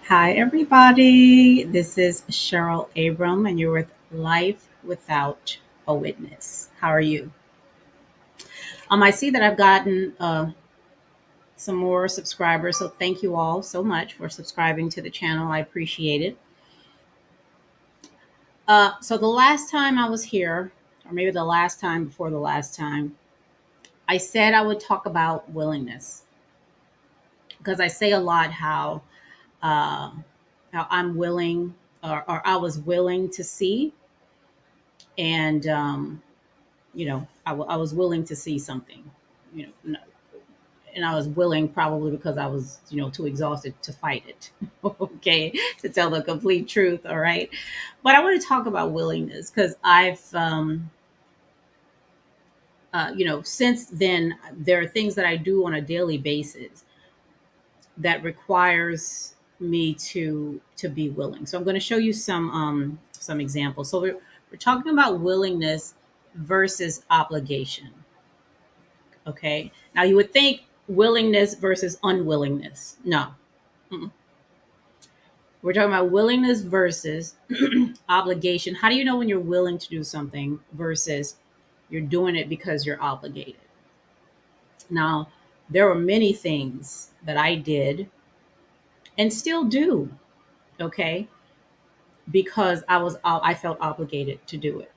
Hi, everybody. This is Cheryl Abram, and you're with Life Without a Witness. How are you? I see that I've gotten some more subscribers, so thank you all so much for subscribing to the channel. I appreciate it. So, the last time I was here, or maybe the last time before the last time, I said I would talk about willingness because I say a lot uh, how I'm willing or I was willing to see and I was willing to see something, and I was willing probably because I was, too exhausted to fight it. Okay, to tell the complete truth. All right, but I want to talk about willingness because since then there are things that I do on a daily basis that requires me to be willing. So I'm going to show you some examples. So we're talking about willingness versus obligation. Okay. Now you would think willingness versus unwillingness. No. Mm-mm. We're talking about willingness versus obligation. How do you know when you're willing to do something versus you're doing it because you're obligated? Now, there were many things that I did and still do, okay, because I felt obligated to do it.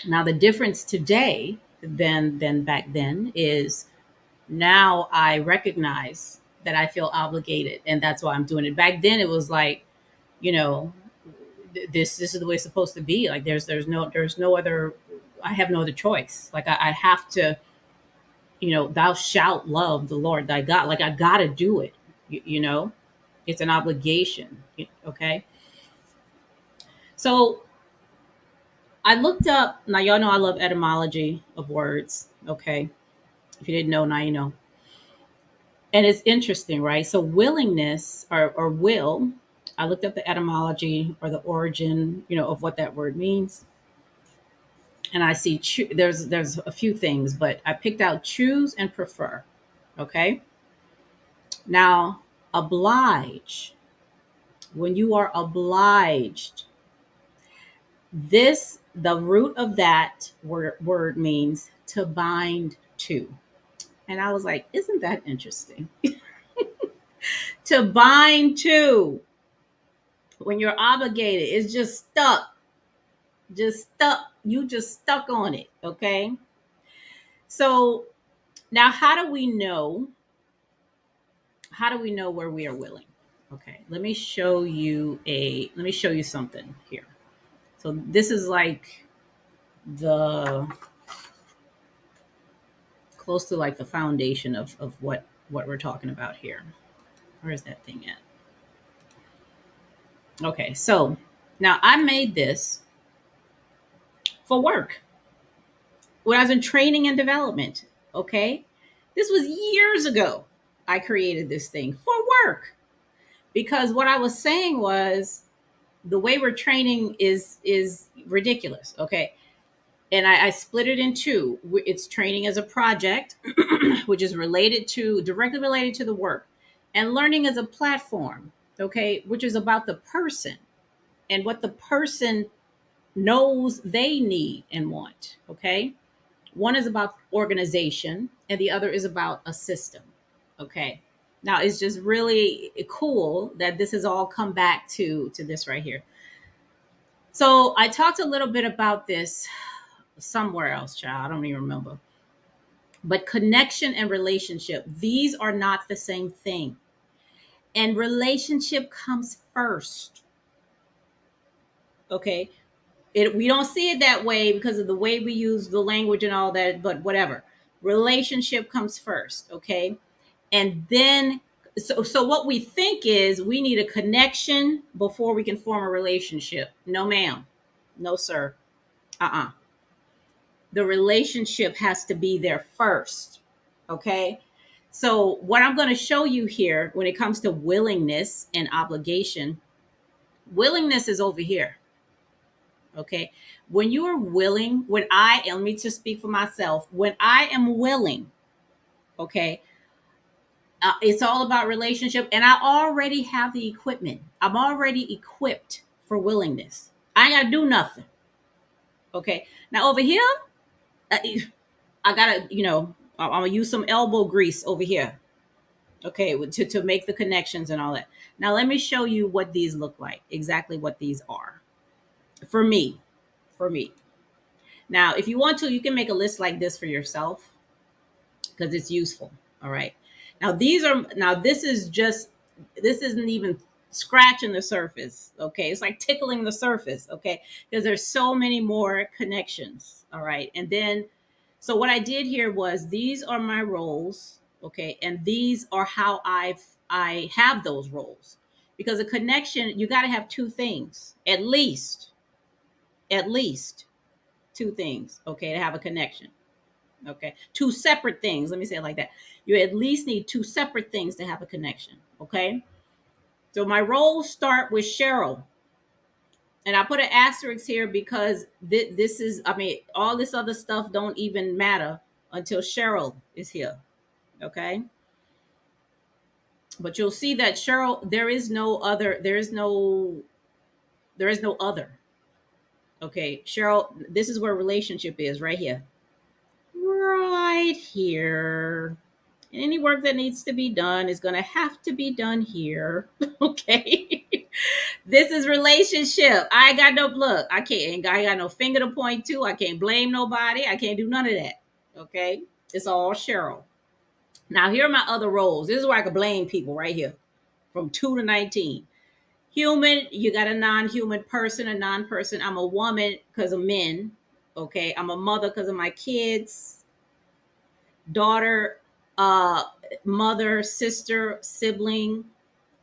Now, the difference today than back then is now I recognize that I feel obligated and that's why I'm doing it. Back then it was like, you know, this is the way it's supposed to be. Like there's no other, I have no other choice. Like I have to, thou shalt love the Lord thy God. Like I gotta do it. It's an obligation. Okay. So I looked up, now y'all know I love etymology of words. Okay. If you didn't know, now you know. And it's interesting, right? So willingness or will, I looked up the etymology or the origin, of what that word means. And I see there's a few things, but I picked out choose and prefer. Okay. Now, oblige. When you are obliged, the root of that word means to bind to. And I was like, isn't that interesting? To bind to. When you're obligated, it's just stuck. You just stuck on it. Okay. So now how do we know where we are willing? Okay. Let me show you something here. So this is like the close to like the foundation of what we're talking about here. Where is that thing at? Okay. So now I made this for work when I was in training and development. Okay. This was years ago. I created this thing for work because what I was saying was the way we're training is ridiculous. Okay. And I split it in two. It's training as a project, which is directly related to the work, and learning as a platform, okay, which is about the person and what the person knows they need and want. Okay. One is about organization and the other is about a system. Okay. Now it's just really cool that this has all come back to this right here. So I talked a little bit about this somewhere else, child. I don't even remember. But connection and relationship, these are not the same thing. And relationship comes first. Okay. We don't see it that way because of the way we use the language and all that, but whatever. Relationship comes first. Okay. And then so what we think is we need a connection before we can form a relationship. No, ma'am. No, sir. Uh-uh. The relationship has to be there first. Okay. So, what I'm going to show you here when it comes to willingness and obligation, willingness is over here. Okay. When you are willing, let me just speak for myself, when I am willing, okay, It's all about relationship, and I already have the equipment. I'm already equipped for willingness. I ain't gotta do nothing. Okay. Now over here, I, I gotta, I'm gonna use some elbow grease over here. Okay, to make the connections and all that. Now let me show you what these look like. Exactly what these are for me. For me. Now, if you want to, you can make a list like this for yourself because it's useful. All right. Now this is just, this isn't even scratching the surface. Okay. It's like tickling the surface. Okay. Because there's so many more connections. All right. And then, so what I did here was these are my roles. Okay. And these are how I have those roles, because a connection, you got to have two things, at least two things. Okay. To have a connection. Okay. Two separate things. Let me say it like that. You at least need two separate things to have a connection. Okay. So my roles start with Cheryl. And I put an asterisk here because this is, I mean, all this other stuff don't even matter until Cheryl is here. Okay. But you'll see that Cheryl, there is no other. Okay. Cheryl, this is where relationship is, right here. Right here. Any work that needs to be done is going to have to be done here. Okay. This is relationship. I got no look. I got no finger to point to. I can't blame nobody. I can't do none of that. Okay. It's all Cheryl. Now, here are my other roles. This is where I can blame people right here from 2 to 19. Human, you got a non human person, a non person. I'm a woman because of men. Okay. I'm a mother because of my kids, daughter, uh, mother, sister, sibling.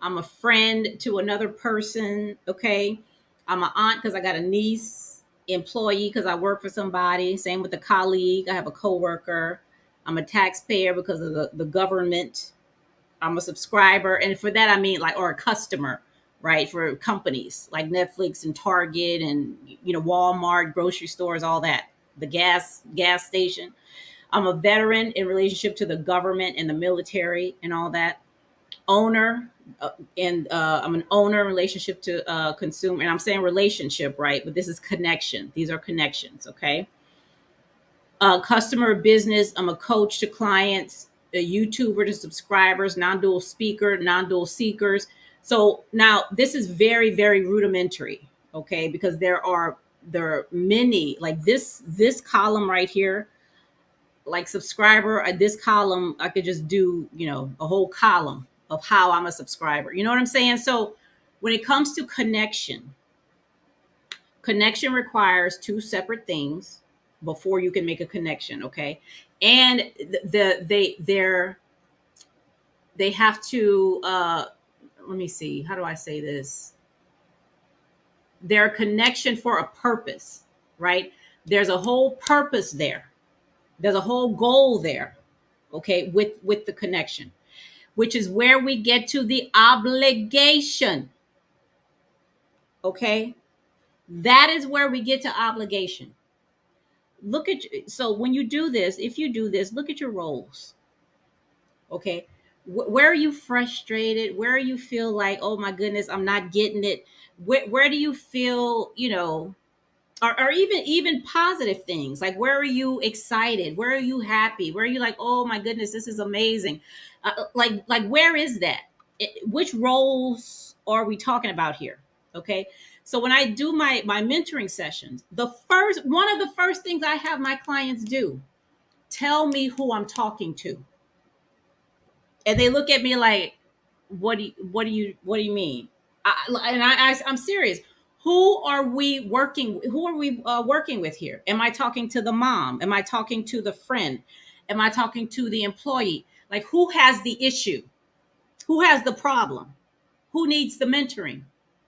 I'm a friend to another person. Okay. I'm an aunt because I got a niece, employee because I work for somebody. Same with a colleague. I have a coworker. I'm a taxpayer because of the government. I'm a subscriber. And for that, I mean like, or a customer, right? For companies like Netflix and Target and, Walmart, grocery stores, all that, the gas station. I'm a veteran in relationship to the government and the military and all that. Owner, and I'm an owner in relationship to consumer. And I'm saying relationship, right? But this is connection. These are connections, okay? Customer business. I'm a coach to clients, a YouTuber to subscribers, non-dual speaker, non-dual seekers. So now this is very, very rudimentary, okay? Because there are many, like this column right here, like subscriber, this column I could just do, a whole column of how I'm a subscriber. You know what I'm saying? So when it comes to connection requires two separate things before you can make a connection. Okay. And they have to, let me see, how do I say this? They're a connection for a purpose, right? There's a whole purpose there. There's a whole goal there. Okay. With the connection, which is where we get to the obligation. Okay. That is where we get to obligation. So when you do this, if you do this, look at your roles. Okay. Where are you frustrated? Where you feel like, oh my goodness, I'm not getting it? Where do you feel, or even positive things, like where are you excited, where are you happy, where are you like, oh my goodness, this is amazing, like where is that? Which roles are we talking about here? Okay. So when I do my mentoring sessions, one of the first things I have my clients do, tell me who I'm talking to. And they look at me like, what do you mean? I'm serious. Who are we working with here? Am I talking to the mom? Am I talking to the friend? Am I talking to the employee? Like, who has the issue? Who has the problem? Who needs the mentoring?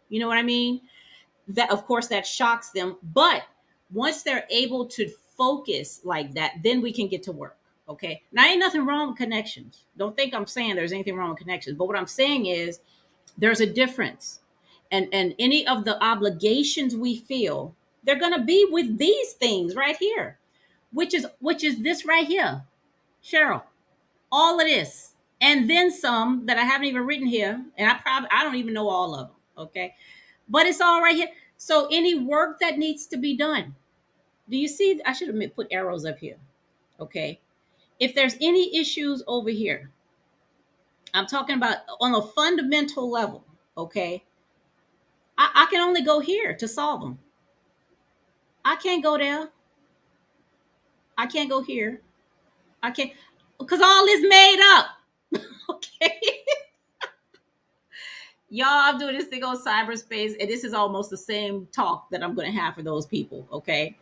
You know what I mean? That, of course, that shocks them, but once they're able to focus like that, then we can get to work. Okay. Now, ain't nothing wrong with connections. Don't think I'm saying there's anything wrong with connections, but what I'm saying is there's a difference. And any of the obligations we feel, they're going to be with these things right here, which is this right here, Cheryl. All of this. and then some that I haven't even written here, and I don't even know all of them. Okay, but it's all right here. So any work that needs to be done. Do you see? I should have put arrows up here. Okay, if there's any issues over here, I'm talking about on a fundamental level. Okay, I can only go here to solve them. I can't go there. I can't go here. I can't because all is made up. Okay. Y'all, I'm doing this thing on cyberspace, and this is almost the same talk that I'm going to have for those people. Okay,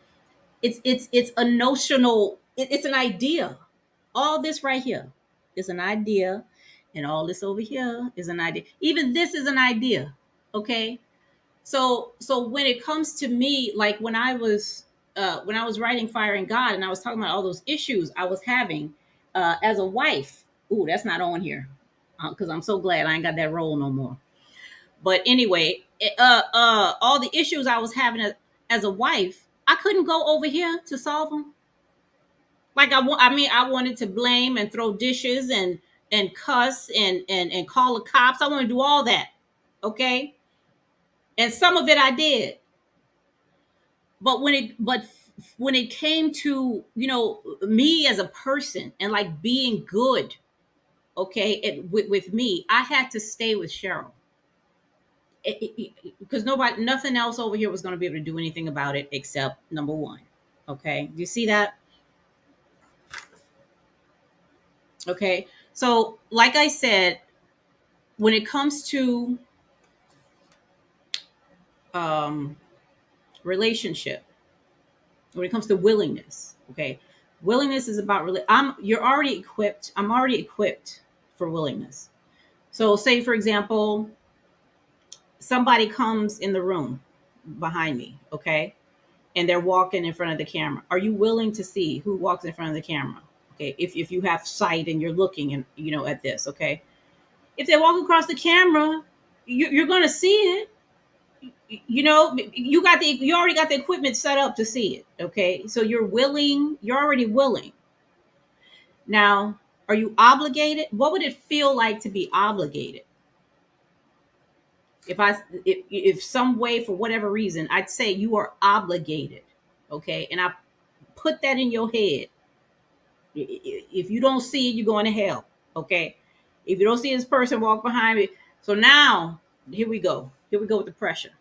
it's a notional. It's an idea. All this right here is an idea, and all this over here is an idea. Even this is an idea. Okay, so when it comes to me, like when I was writing Fire and God, and I was talking about all those issues I was having as a wife. Ooh, that's not on here because I'm so glad I ain't got that role no more. But anyway, all the issues I was having as a wife, I couldn't go over here to solve them. Like I mean, I wanted to blame and throw dishes and cuss and call the cops. I want to do all that, okay? And some of it I did. But when it came to me as a person and like being good, okay, with me, I had to stay with Cheryl because nobody, nothing else over here was going to be able to do anything about it except number one. Okay, do you see that? Okay, so like I said, when it comes to um, relationship, when it comes to willingness, okay, willingness is about really. You're already equipped. I'm already equipped for willingness. So, say for example, somebody comes in the room behind me, okay, and they're walking in front of the camera. Are you willing to see who walks in front of the camera? Okay, if you have sight and you're looking and at this, okay. If they walk across the camera, you're going to see it. You already got the equipment set up to see it. Okay, so you're willing. You're already willing. Now, are you obligated? What would it feel like to be obligated? If some way for whatever reason I'd say you are obligated, okay, and I put that in your head. If you don't see it, you're going to hell. Okay. If you don't see this person walk behind me. So now, here we go. Here we go with the pressure.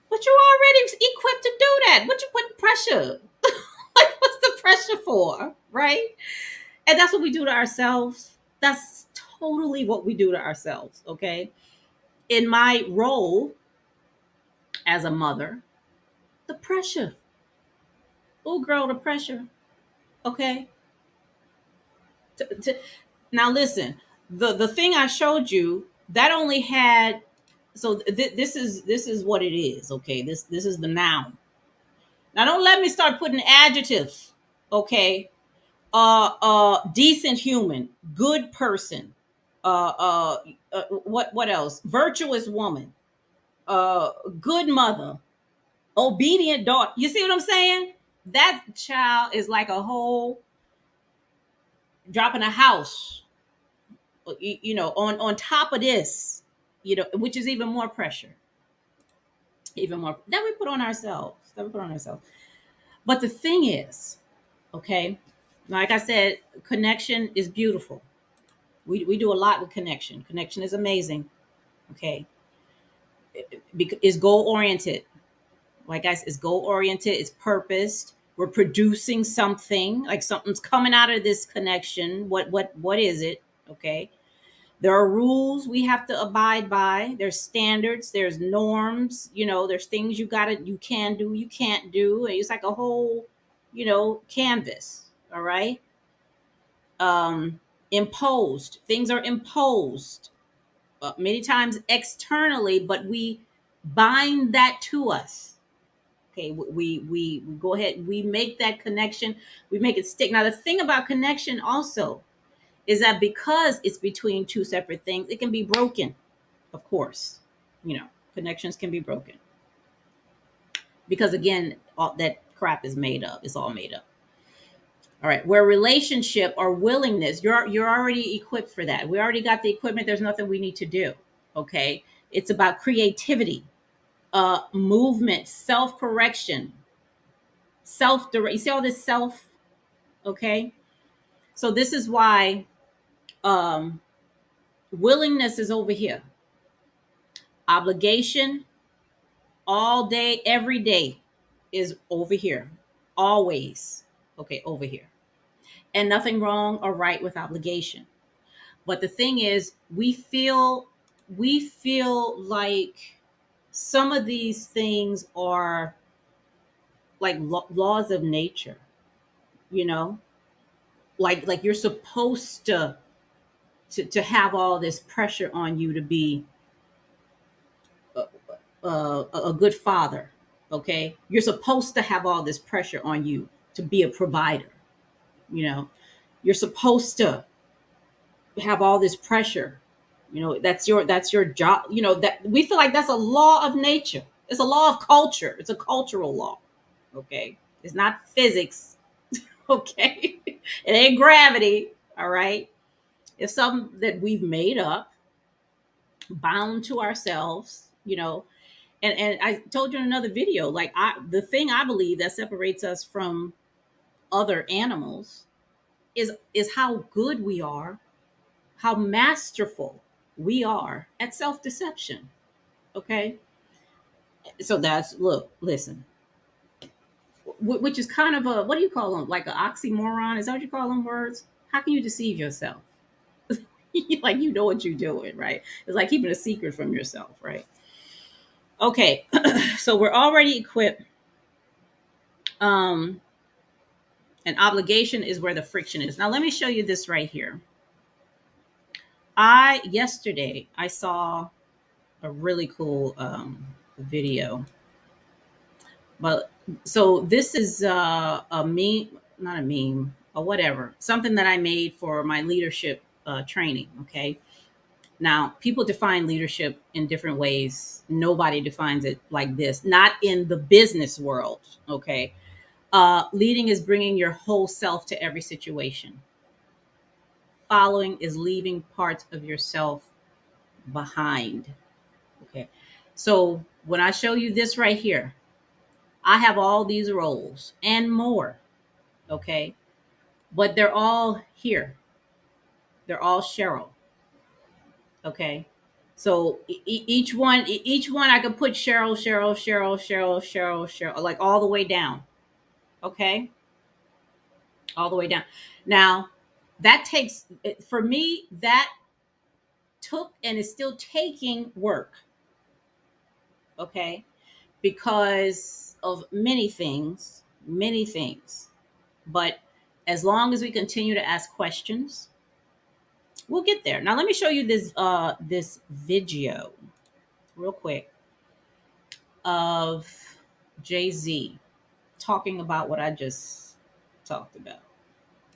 But you're already equipped to do that. What you put pressure? Like, what's the pressure for? Right? And that's what we do to ourselves. That's totally what we do to ourselves. Okay. In my role as a mother, the pressure. Oh, girl, the pressure. Okay. Now listen, the thing I showed you that only had this is what it is. Okay, this is the noun. Now don't let me start putting adjectives. Okay, decent human, good person, uh, uh, what else? Virtuous woman, uh, good mother, obedient daughter. You see what I'm saying? That child is like a whole dropping a house on top of this, which is even more pressure, even more that we put on ourselves, but the thing is, okay, like I said, connection is beautiful. We do a lot with connection is amazing. Okay, it's goal oriented. Like I said, it's goal oriented, it's purposed. We're producing something, like something's coming out of this connection. What is it? Okay. There are rules we have to abide by. There's standards, there's norms, there's things you can do, you can't do. It's like a whole, canvas. All right. Imposed. Things are imposed many times externally, but we bind that to us. Okay. We go ahead, we make that connection, we make it stick. Now, the thing about connection also is that because it's between two separate things, it can be broken. Of course, connections can be broken because again, all that crap is made up. It's all made up. All right, where relationship or willingness, you're already equipped for that. We already got the equipment. There's nothing we need to do. Okay, it's about creativity, movement, self correction, self direct. You see all this self. Okay, so this is why um, willingness is over here. Obligation all day, every day is over here. Always. Okay, over here. And nothing wrong or right with obligation. But the thing is, we feel like some of these things are like laws of nature, you know? Like you're supposed to have all this pressure on you to be a good father. Okay, you're supposed to have all this pressure on you to be a provider. You know, you're supposed to have all this pressure. That's your job. That we feel like that's a law of nature. It's a law of culture. It's a cultural law. Okay, it's not physics. Okay, it ain't gravity. All right, it's something that we've made up, bound to ourselves. And I told you in another video, like the thing I believe that separates us from other animals is how good we are, how masterful we are at self-deception. Okay, so that's look, listen, which is kind of a, what do you call them, like an oxymoron? Is that what you call them words? How can you deceive yourself? Like you know what you're doing, right? It's like keeping a secret from yourself, right? Okay, so we're already equipped. Um, and obligation is where the friction is. Now let me show you this right here. I yesterday I saw a really cool video. But so this is a meme, not a meme, or whatever, something that I made for my leadership training. Okay. Now, people define leadership in different ways. Nobody defines it like this, not in the business world. Okay. Leading is bringing your whole self to every situation. Following is leaving parts of yourself behind. Okay. So when I show you this right here, I have all these roles and more. Okay. But they're all here. They're all Cheryl. Okay. So each one I could put Cheryl, Cheryl, Cheryl, Cheryl, Cheryl, Cheryl, like all the way down. Okay. All the way down. Now, that takes, for me, that took and is still taking work. Okay. Because of many things. But as long as we continue to ask questions, we'll get there. Now let me show you this video real quick of Jay-Z talking about what I just talked about.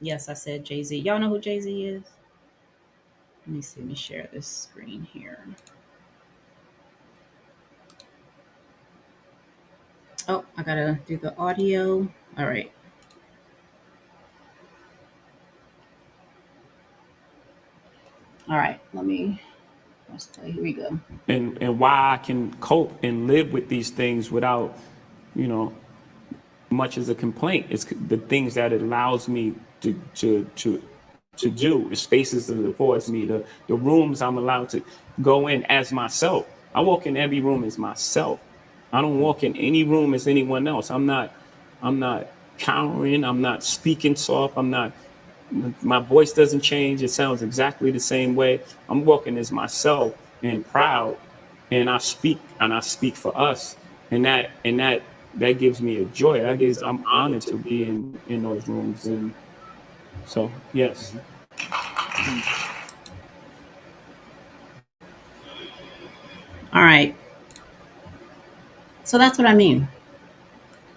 Yes, I said Jay-Z. Y'all know who Jay-Z is? Let me see. Let me share this screen here. Oh, I gotta do the audio. All right. All right. Let's play. Here we go. And why I can cope and live with these things without, you know, much as a complaint. It's the things that it allows me to do, the spaces that it affords me, the rooms I'm allowed to go in as myself. I walk in every room as myself. I don't walk in any room as anyone else. I'm not cowering. I'm not speaking soft. My voice doesn't change. It sounds exactly the same way. I'm walking as myself and proud, and I speak for us, and that gives me a joy. I'm honored to be in those rooms, and so yes. All right. So that's what I mean.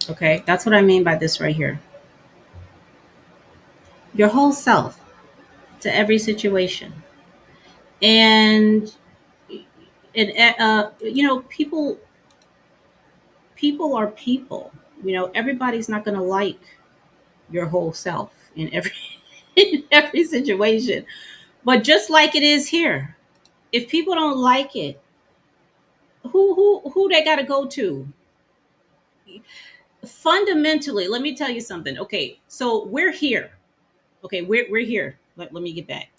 Okay. That's what I mean by this right here. Your whole self to every situation. And people are people. Everybody's not going to like your whole self. in every in every situation. But just like it is here, if people don't like it, who they got to go to? Fundamentally, let me tell you something. Okay, so we're here. Okay, we're here. Let me get back.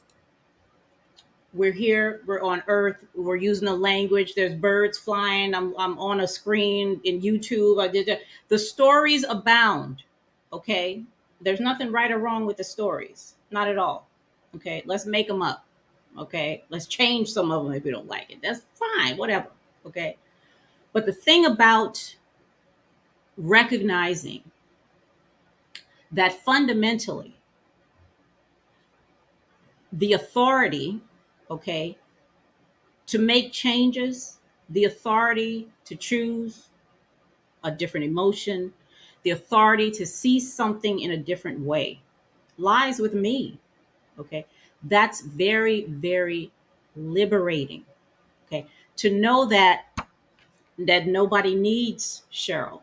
We're here. We're on Earth. We're using a language. There's birds flying. I'm on a screen in YouTube. I did the stories abound. Okay, there's nothing right or wrong with the stories. Not at all. Okay, let's make them up. Okay, let's change some of them if you don't like it. That's fine. Whatever. Okay, but the thing about recognizing that fundamentally the authority, okay, to make changes, the authority to choose a different emotion, the authority to see something in a different way lies with me. Okay. That's very, very liberating. Okay. To know that nobody needs Cheryl.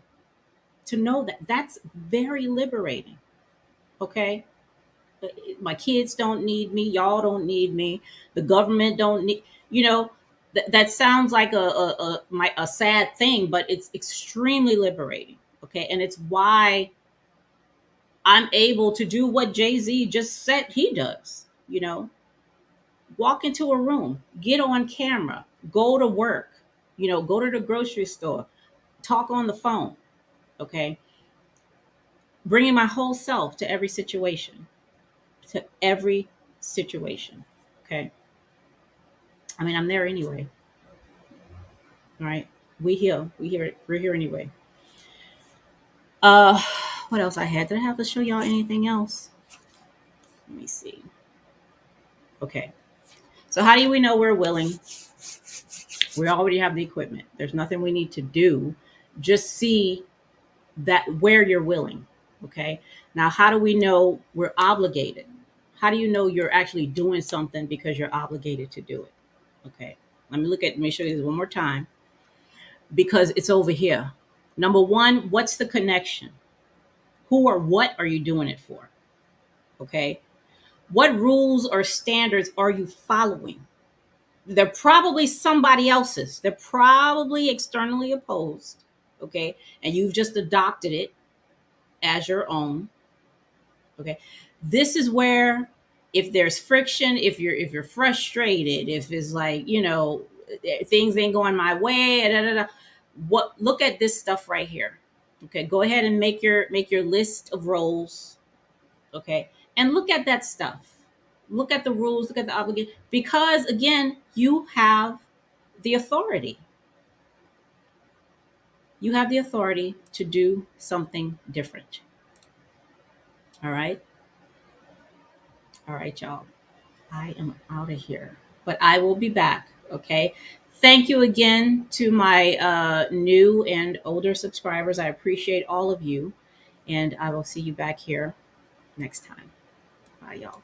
To know that that's very liberating. Okay. My kids don't need me. Y'all don't need me. The government don't need, you know, that sounds like a sad thing, but it's extremely liberating. Okay. And it's why I'm able to do what Jay-Z just said he does, walk into a room, get on camera, go to work, go to the grocery store, talk on the phone. Okay. Bringing my whole self to every situation. Okay. I mean, I'm there anyway. All right. We're here anyway. Uh, what else I had? Did I have to show y'all anything else? Let me see. Okay. So how do we know we're willing? We already have the equipment. There's nothing we need to do. Just see that where you're willing. Okay. Now, how do we know we're obligated? How do you know you're actually doing something because you're obligated to do it? Okay. Let me show you this one more time because it's over here. Number one, what's the connection? Who or what are you doing it for? Okay. What rules or standards are you following? They're probably somebody else's. They're probably externally opposed. Okay. And you've just adopted it as your own. Okay. This is where if there's friction, if you're frustrated, if it's like, things ain't going my way, da, da, da, what look at this stuff right here. Okay. Go ahead and make your list of roles. Okay. And look at that stuff. Look at the rules, look at the obligation. Because again, you have the authority. You have the authority to do something different. All right. All right, y'all. I am out of here. But I will be back. Okay. Thank you again to my new and older subscribers. I appreciate all of you. And I will see you back here next time. Bye, y'all.